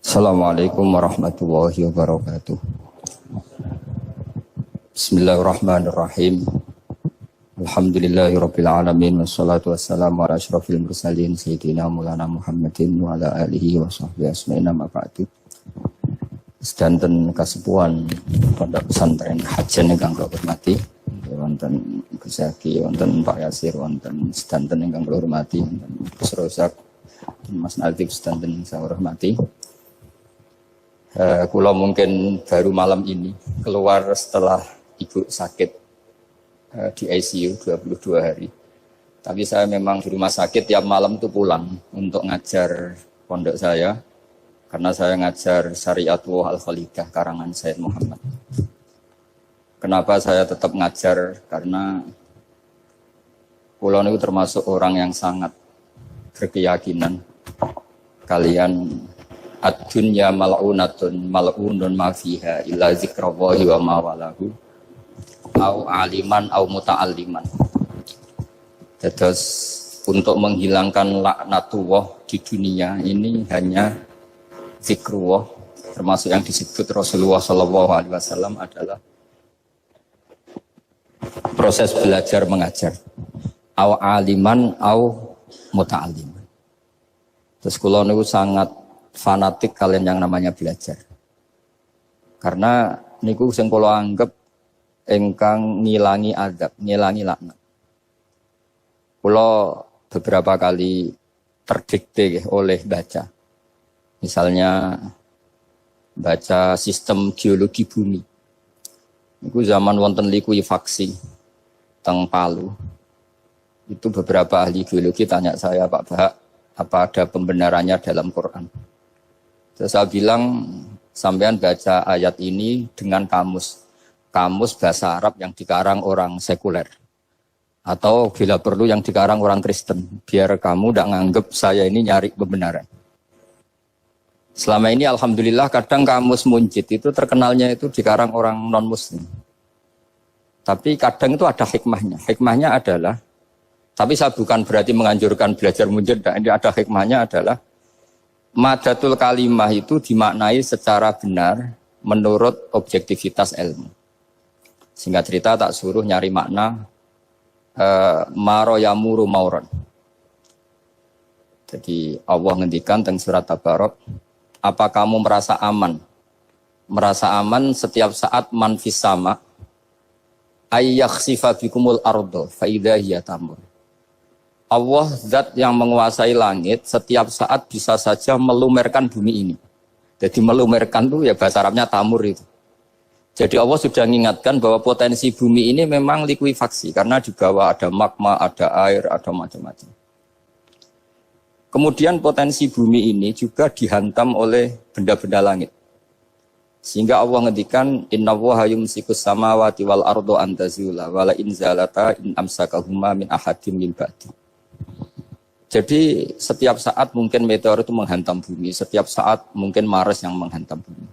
Assalamualaikum warahmatullahi wabarakatuh. Bismillahirrahmanirrahim. Alhamdulillahirabbil alamin wassalatu wassalamu ala asyrofil mursalin sayyidina Maulana Muhammadin wa ala alihi wa sahbihi asma'in amma ba'du. Sedanten kasepuhan Pondok Pesantren Hajan ingkang kula hormati, wonten Gus Zaki, wonten Pak Yasir, wonten sedanten ingkang kula hormati, wonten Gus Rozak, Mas Nadif sedanten ingkang saya hormati. Kula mungkin baru malam ini keluar setelah ibu sakit di ICU 22 hari. Tapi saya memang di rumah sakit tiap malam tuh pulang untuk ngajar pondok saya. Karena saya ngajar Syariatullah Al-Khalidah karangan Sayyid Muhammad. Kenapa saya tetap ngajar? Karena kula niku termasuk orang yang sangat berkeyakinan kalian ad-dunya mal'unun ma fiha illa zikrallahi wa ma walahu au aliman au muta'alliman. Terus untuk menghilangkan laknatullah di dunia ini hanya zikrullah, termasuk yang disebut Rasulullah SAW adalah proses belajar mengajar au aliman au muta'alliman. Terus kula niku sangat fanatik kalian yang namanya belajar. Karena niku sing kula anggap engkang ngilangi adab, ngilangi laknat. Kula beberapa kali terdikte oleh baca. Misalnya baca sistem geologi bumi. Niku zaman wonten likuifaksi teng Palu. Itu beberapa ahli geologi tanya saya, Pak Bahak, apa ada pembenarannya dalam Quran? Terus saya bilang, sampean baca ayat ini dengan kamus bahasa Arab yang dikarang orang sekuler. Atau bila perlu yang dikarang orang Kristen. Biar kamu tidak nganggep saya ini nyari kebenaran. Selama ini alhamdulillah kadang kamus munjid itu terkenalnya itu dikarang orang non-muslim. Tapi kadang itu ada hikmahnya. Hikmahnya adalah, tapi saya bukan berarti menganjurkan belajar munjid. Ini ada hikmahnya adalah, madatul kalimah itu dimaknai secara benar menurut objektivitas ilmu. Singkat cerita tak suruh nyari makna maro yamuru mauron. Jadi Allah ngendikan teng surat Tabarok, apa kamu merasa aman? Merasa aman setiap saat man fis sama ayyakhsifa bikumul ardo fa idza hiya tamur. Allah zat yang menguasai langit setiap saat bisa saja melumerkan bumi ini. Jadi melumerkan itu ya bahasa Arabnya tamur itu. Jadi Allah sudah mengingatkan bahwa potensi bumi ini memang likuifaksi karena di bawah ada magma, ada air, ada macam-macam. Kemudian potensi bumi ini juga dihantam oleh benda-benda langit. Sehingga Allah ngendikan innallaha yumsikus samawati wal ardo an tazula wala in zalata in amsakahuma min ahadim min ba'di. Jadi setiap saat mungkin meteor itu menghantam bumi, setiap saat mungkin Mars yang menghantam bumi.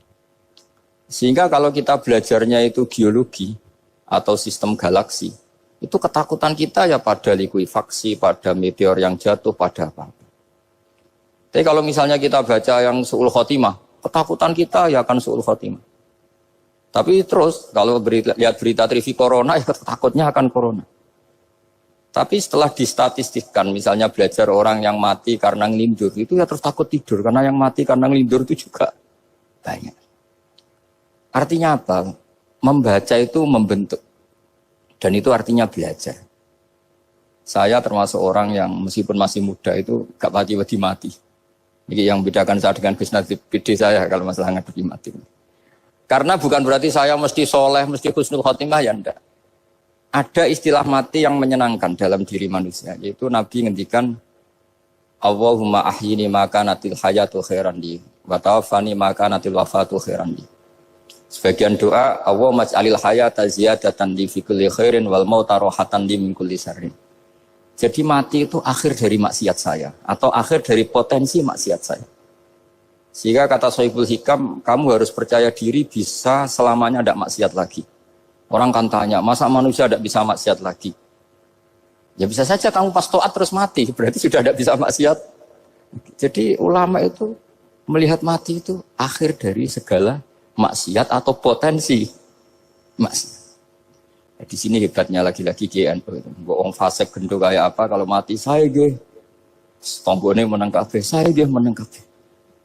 Sehingga kalau kita belajarnya itu geologi atau sistem galaksi, itu ketakutan kita ya pada likuifaksi, pada meteor yang jatuh, pada apa. Tapi kalau misalnya kita baca yang su'ul khotimah, ketakutan kita ya akan su'ul khotimah. Tapi terus kalau lihat berita TV corona, ya takutnya akan corona. Tapi setelah distatistikkan, misalnya belajar orang yang mati karena ngelindur, itu ya terus takut tidur, karena yang mati karena ngelindur itu juga banyak. Artinya apa? Membaca itu membentuk. Dan itu artinya belajar. Saya termasuk orang yang meskipun masih muda itu gak pati-pati mati. Ini yang membedakan saya dengan Gus Nadif PD saya kalau masalah ngadepi mati. Karena bukan berarti saya mesti soleh, mesti husnul khotimah, ya enggak. Ada istilah mati yang menyenangkan dalam diri manusia, yaitu Nabi ngendikan Allahumma ahyini maka natil hayatu khairan li wa tawaffani maka natil wafatu khairan li. Sebagian doa Allahumma ij'alil hayata ziyadatan li fi kulli khairin wal mauta rahatan li min kulli syarrin. Jadi mati itu akhir dari maksiat saya atau akhir dari potensi maksiat saya. Sehingga kata Sohibul Hikam, kamu harus percaya diri bisa selamanya tidak maksiat lagi. Orang kan tanya, masa manusia tidak bisa maksiat lagi? Ya bisa saja kamu pas toat terus mati, berarti sudah tidak bisa maksiat. Jadi ulama itu Melihat mati itu akhir dari segala maksiat atau potensi maksiat. Di sini hebatnya lagi-lagi GNU itu. Orang fasik gendut kayak apa kalau mati saya ge. Tombone menang kabeh, saya ge menang kabeh.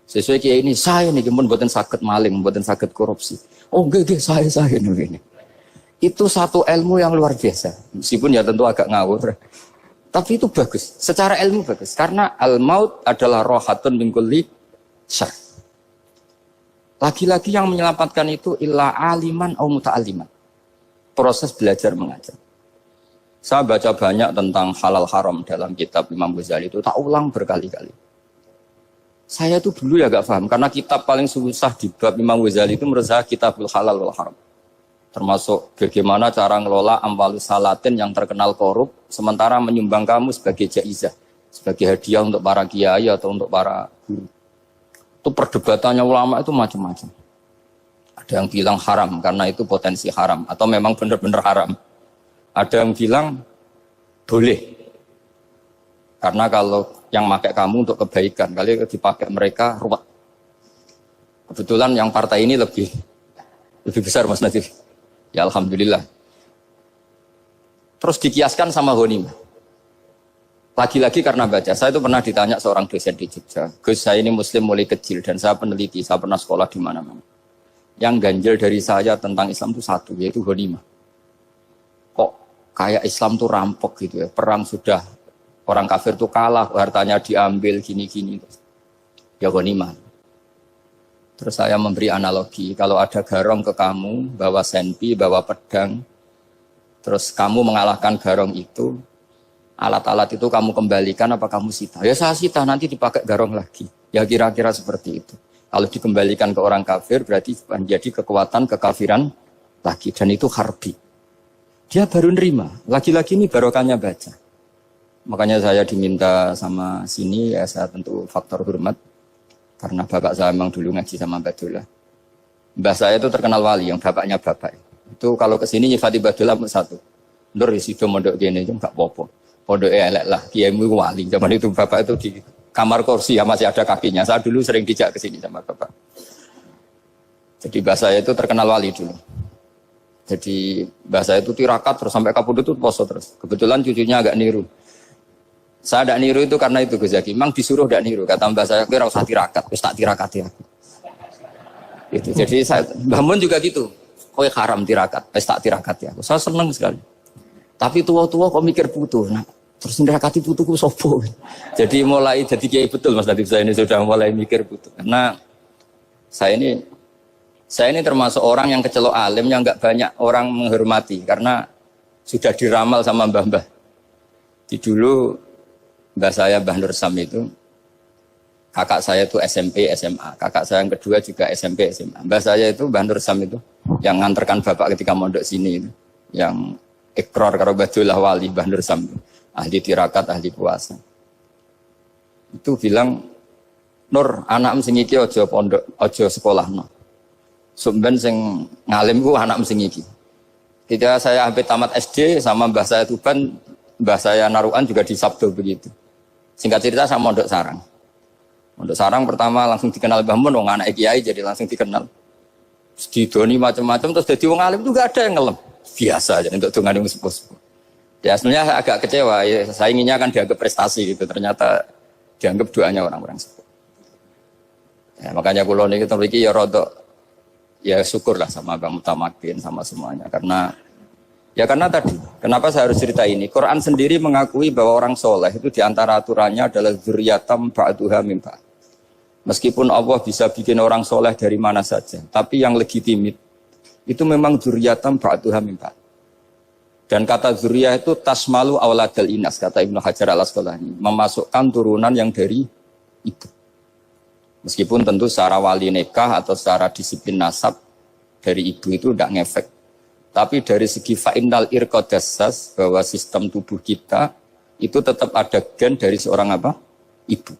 Sesuai kiai ini saya nih pun mboten saged maling, mboten saged korupsi. Oh nggih saya ini. Itu satu ilmu yang luar biasa. Meskipun ya tentu agak ngawur. Tapi itu bagus. Secara ilmu bagus karena al-maut adalah rohatun min kulli syarr. Lagi-lagi yang menyelamatkan itu illa aliman au muta'alliman. Proses belajar mengajar. Saya baca banyak tentang halal haram dalam kitab Imam Ghazali itu, tak ulang berkali-kali. Saya tuh dulu ya gak paham, karena kitab paling susah di bab Imam Ghazali itu menurut saya kitabul halal wal haram. Termasuk bagaimana cara ngelola amwalus salatin yang terkenal korup, sementara menyumbang kamu sebagai jaizah, sebagai hadiah untuk para kiai atau untuk para guru. Itu perdebatannya ulama itu macam-macam. Ada yang bilang haram karena itu potensi haram atau memang benar-benar haram. Ada yang bilang boleh karena kalau yang pakai kamu untuk kebaikan, kali dipakai mereka ruwet. Kebetulan yang partai ini lebih besar Mas Nadif. Ya alhamdulillah. Terus dikiaskan sama ghanimah. Lagi-lagi karena baca, saya itu pernah ditanya seorang dosen di Jogja. Gus, saya ini muslim mulai kecil dan saya peneliti, saya pernah sekolah di mana-mana. Yang ganjil dari saya tentang Islam itu satu, yaitu ghanimah. Kok kayak Islam tuh rampok gitu ya, perang sudah, orang kafir tuh kalah, hartanya diambil, gini-gini. Ya ghanimah. Terus saya memberi analogi, kalau ada garong ke kamu, bawa senpi, bawa pedang, terus kamu mengalahkan garong itu, alat-alat itu kamu kembalikan apa kamu sita? Ya saya sita, nanti dipakai garong lagi. Ya kira-kira seperti itu. Kalau dikembalikan ke orang kafir berarti menjadi kekuatan kekafiran lagi. Dan itu harbi. Dia baru nerima. Lagi-lagi ini barokahnya baca. Makanya saya diminta sama sini, ya saya tentu faktor hormat. Karena bapak saya memang dulu ngaji sama Badullah. Mbah saya itu terkenal wali, yang bapaknya bapak. Itu kalau kesini nyifati Badullah satu. Nur disitu mondok gini, itu enggak apa-apa. Pondok elek lah, kiaimu wali. Zaman itu bapak itu di kamar kursi ya masih ada kakinya. Saya dulu sering dijak ke sini sama bapak. Jadi bahasa itu terkenal wali dulu. Jadi bahasa itu tirakat terus sampai kapundhut itu poso terus. Kebetulan cucunya agak niru. Saya tidak niru itu karena itu Gus Zaki. Memang disuruh tidak niru. Kata mbak saya, kira usah tirakat, terus tak tirakati aku. Gitu. Jadi saya, Mbah Mun juga gitu. Kowe haram tirakat, terus tak tirakati aku. Saya senang sekali. Tapi tua-tua kok mikir putu. Nah, terus nirakati putuku sopo. Jadi mulai jadi kiai betul Mas Nadif, saya ini sudah mulai mikir putu. Karena saya ini termasuk orang yang kecelok alim yang enggak banyak orang menghormati karena sudah diramal sama mbah-mbah. Di dulu mbah saya Mbah Nur Sam itu kakak saya itu SMP SMA, kakak saya yang kedua juga SMP SMA. Mbah saya itu Mbah Nur Sam itu yang nganterkan bapak ketika mondok sini itu, yang ikrar karo Badullah wali Mbah Nur Sam, ahli tirakat, ahli puasa. Itu bilang, Nur, anak sing iki aja pondok, aja sekolahno. Sumben sing ngalim ku anak sing iki. Ketika saya hampir tamat SD sama mbah saya Tuban, mbah saya Narukan juga di Sabdo begitu. Singkat cerita sama Mondok Sarang. Mondok Sarang pertama langsung dikenal Mbah Mun, wong anak kiai jadi langsung dikenal. Didoni macam-macam terus jadi wong alim juga ada yang ngelem. Biasa aja untuk dengan yang sepuh-sepuh. Ya sebenarnya agak kecewa, ya, saya inginnya kan dianggap prestasi gitu, ternyata dianggap doanya orang-orang sepuh. Ya, makanya kalau ini kita memiliki ya rodok, ya syukurlah sama Bang Mutamakin sama semuanya, karena tadi, kenapa saya harus cerita ini? Quran sendiri mengakui bahwa orang soleh itu diantara aturannya adalah dzurriyyatam ba'duha min ba'd. Meskipun Allah bisa bikin orang soleh dari mana saja, tapi yang legitimit itu memang dzurriyyatam ba'duha min ba'd. Dan kata dzurriyah itu tasmalu auladal inas, kata Ibnu Hajar al-Asqalani, memasukkan turunan yang dari ibu. Meskipun tentu secara wali nikah atau secara disiplin nasab dari ibu itu tidak ngefek. Tapi dari segi fa'innal irqadassas, bahwa sistem tubuh kita itu tetap ada gen dari seorang apa? Ibu.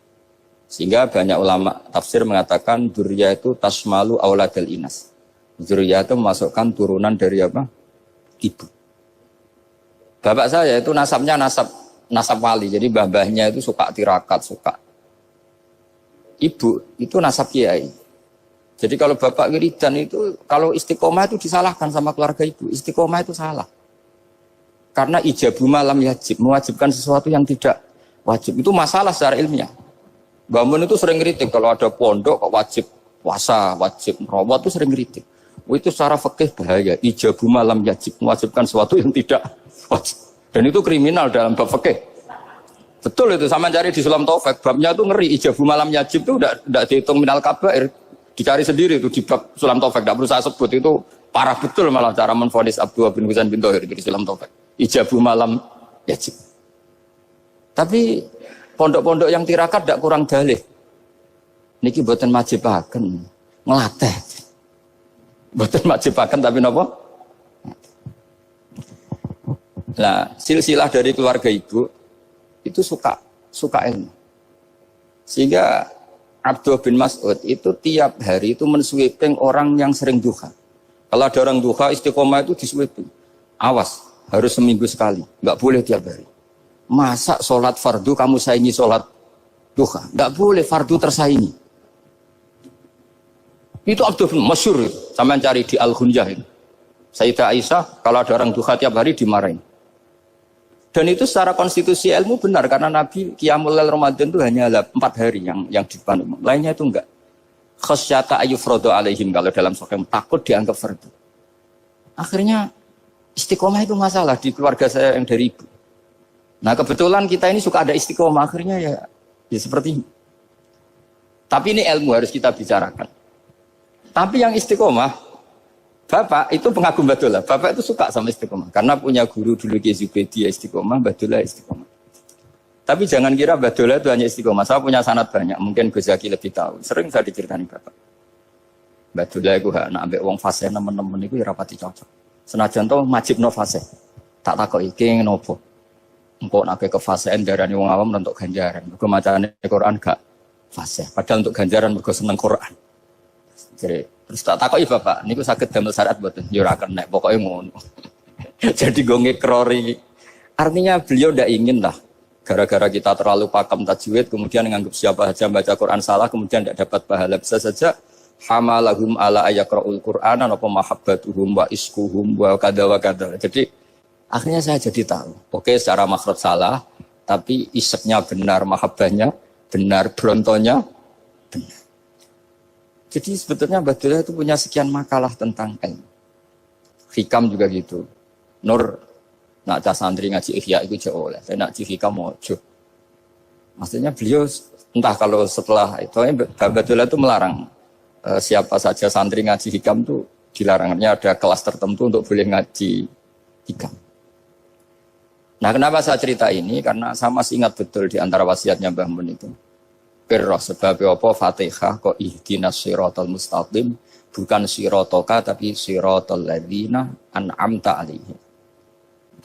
Sehingga banyak ulama tafsir mengatakan dzurriyah itu tasmalu auladal inas. Dzurriyah itu memasukkan turunan dari apa? Ibu. Bapak saya itu nasabnya nasab wali, jadi mbah-mbahnya itu suka tirakat, suka ibu itu nasab kiai. Jadi kalau bapak wiridan itu, kalau istiqomah itu disalahkan sama keluarga ibu. Istiqomah itu salah. Karena ijabu malam yajib, mewajibkan sesuatu yang tidak wajib. Itu masalah secara ilmiah. Mbah Mun itu sering kritik kalau ada pondok kok wajib puasa, wajib merawat itu sering kritik. Itu secara fikih bahaya. Ijabu malam yajib, mewajibkan sesuatu yang tidak wajib. Dan itu kriminal dalam bab fikih. Betul itu, sama cari di Sulam Taufik. Babnya itu ngeri, ijabu malam yajib itu tidak dihitung minal kabair. Dicari sendiri itu di bab Sulam Taufik. Tidak perlu saya sebut, itu parah betul malah cara menvonis Abdullah bin Husain bin Thohir di Sulam Taufik. Ijabu malam yajib. Tapi pondok-pondok yang tirakat tidak kurang dalih. Niki boten majibaken, ngelatih. Boten majibaken tapi napa? Nah, silsilah dari keluarga ibu itu suka ilmu. Sehingga Abdullah bin Mas'ud itu tiap hari itu mensweeping orang yang sering duha. Kalau ada orang duha istiqomah itu disweeping. Awas, harus seminggu sekali, nggak boleh tiap hari. Masa sholat fardu kamu saingi sholat duha? Nggak boleh, fardu tersaingi. Itu Abdullah bin masyhur itu. Sama cari di Al-Hunjah itu. Sayyidah Aisyah kalau ada orang duha tiap hari dimarahin. Dan itu secara konstitusi ilmu benar karena Nabi Qiyamul Lail Ramadan itu hanya 4 hari yang di depan umum. Lainnya itu enggak. Khasyata ayyufradu alaihim kalau dalam sahih takut dianggap fardu. Akhirnya istiqomah itu masalah di keluarga saya yang dari ibu. Nah kebetulan kita ini suka ada istiqomah akhirnya ya seperti ini. Tapi ini ilmu harus kita bicarakan. Tapi yang istiqomah Bapak itu pengagum Badullah. Bapak itu suka sama istiqomah. Karena punya guru dulu Ki Zubaidi istiqomah, Badullah istiqomah. Tapi jangan kira Badullah itu hanya istiqomah. Saya punya sanad banyak. Mungkin Gus Zaki lebih tahu. Sering saya diceritain Bapak. Badullah itu anak ambek wong fase nemen-nemen itu rapati cocok. Senajan to majibno fase. Tak takok iki nopo. Engko nek ke fasean darani wong awam untuk ganjaran. Mergo macane Quran gak fase. Padahal untuk ganjaran mergo seneng Quran. Jadi terus tak takoki Bapak, niku saged damel syariat mboten? Ya ora kenek, pokoke ngono. Jadi go ngekrori. Artinya beliau ndak ingin lah gara-gara kita terlalu pakem tajwid kemudian menganggap siapa saja baca Quran salah kemudian tidak dapat pahala. Bisa saja hamalahum ala ayaqraul Qur'ana apa mahabbatuhum wa iskuhum wa kadza wa kadza. Jadi akhirnya saya jadi tahu. Oke, secara makhraj salah, tapi iseknya benar, mahabbahnya benar, brontonya benar. Jadi sebetulnya Badullah itu punya sekian makalah tentang ilmu. Hikam juga gitu. Nur, nak cah santri ngaji Ihya itu jauh oleh. Saya nak ngaji Hikam mojo. Maksudnya beliau entah kalau setelah itu Badullah itu melarang siapa saja santri ngaji Hikam itu dilarangnya ada kelas tertentu untuk boleh ngaji Hikam. Nah kenapa saya cerita ini? Karena saya masih ingat betul di antara wasiatnya Mbah Mun itu. Pirroh sebab apa Fatihah kok ihdinas siratal mustaqim bukan siratoka tapi siratal ladzina an'amta alaihim.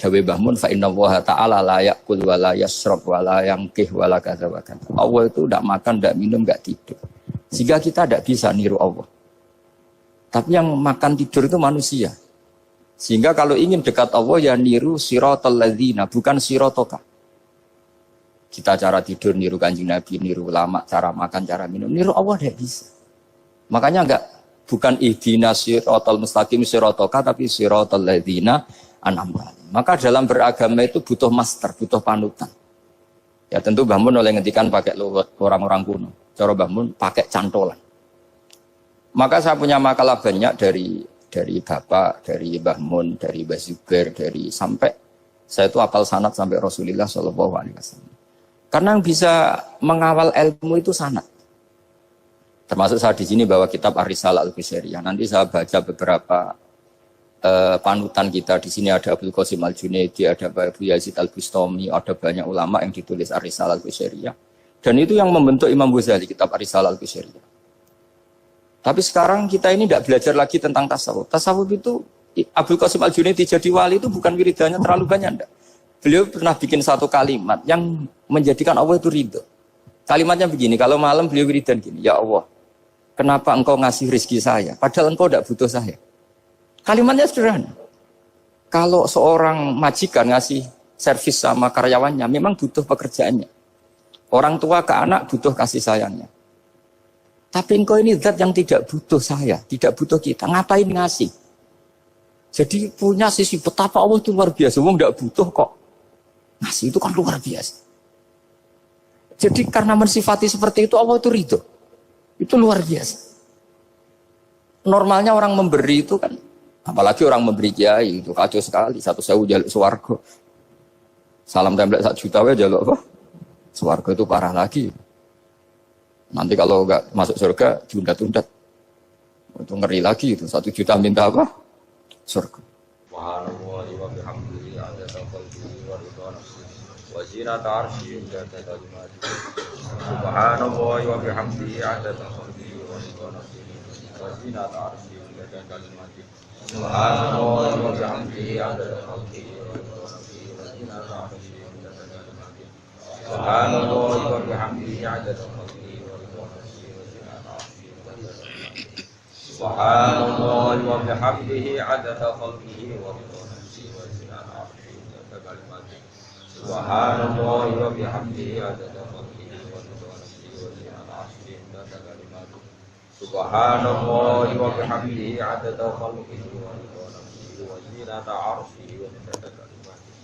Dawe Mbah Mun fa innallaha ta'ala la ya'kul wa la yashrab wa la yanqih wa la kadza wa kadza. Allah itu enggak makan, enggak minum, enggak tidur. Sehingga kita enggak bisa niru Allah. Tapi yang makan tidur itu manusia. Sehingga kalau ingin dekat Allah ya niru siratal ladzina bukan siratoka. Kita cara tidur niru Kanjeng Nabi, niru ulama, cara makan, cara minum, niru Allah tidak bisa. Makanya bukan ihdinas siratal mustaqim siratoka tapi siratal ladzina an'amta. Maka dalam beragama itu butuh master, butuh panutan. Ya tentu Mbah Mun oleh ngendikan pakai luwet orang-orang kuno. Cara Mbah Mun pakai cantolan. Maka saya punya makalah banyak dari Bapak, dari Mbah Mun, dari Mbah Zubair, dari sampai saya itu hafal sanad sampai Rasulullah SAW. Karena yang bisa mengawal ilmu itu sanad. Termasuk saya di sini bawa kitab Ar-Risalah Al-Qusairiyah. Nanti saya baca beberapa panutan kita. Di sini ada Abdul Qasim Al-Junaidi, ada Abu Yazid Al-Bustami, ada banyak ulama yang ditulis Ar-Risalah Al-Qusairiyah. Dan itu yang membentuk Imam Ghazali, kitab Ar-Risalah Al-Qusairiyah. Tapi sekarang kita ini tidak belajar lagi tentang tasawuf. Tasawuf itu Abdul Qasim Al-Junaidi jadi wali itu bukan wiridannya terlalu banyak, enggak. Beliau pernah bikin satu kalimat yang menjadikan Allah itu ridho. Kalimatnya begini, kalau malam beliau wiridan gini, ya Allah, kenapa engkau ngasih rezeki saya, padahal engkau tidak butuh saya. Kalimatnya sederhana. Kalau seorang majikan ngasih servis sama karyawannya, memang butuh pekerjaannya. Orang tua ke anak butuh kasih sayangnya. Tapi engkau ini zat yang tidak butuh saya, tidak butuh kita. Ngapain ngasih? Jadi punya sisi betapa Allah itu luar biasa. Wong tidak butuh kok. Ngasih itu kan luar biasa. Jadi karena mensifati seperti itu Allah itu ridho. Itu luar biasa. Normalnya orang memberi itu kan, apalagi orang memberi kiai itu kacau sekali. 1.000 jaluk swarga. Salam template 1 juta ya jaluk apa? Swarga itu parah lagi. Nanti kalau enggak masuk surga diundat-undat. Itu ngeri lagi itu. 1 juta minta apa? Surga. Subhanallahi wa bihamdihi adada khalqihi wa ridha nafsihi wa zinata arsyihi wa adada kalimatihi. Subhanallahi wa bihamdihi adada khalqihi wa ridha nafsihi wa zinata arsyihi wa adada kalimatihi. Subhanallahi wa bihamdihi adada khalqihi wa ridha nafsihi wa zinata arsyihi wa adada kalimatihi. Subhanallahi wa bihamdihi adada khalqihi wa ridha nafsihi wa zinata arsyihi wa adada kalimatihi. Subhanallah wa bihamdihi adada khalqihi wa ridha nafsihi wa zinata arsyihi wa adada kalimatihi. Subhanallah wa bihamdihi adada khalqihi wa ridha nafsihi wa zinata arsyihi wa adada kalimatihi. Subhanallah wa bihamdihi adada khalqihi wa ridha nafsihi wa zinata arsyihi wa adada kalimatihi.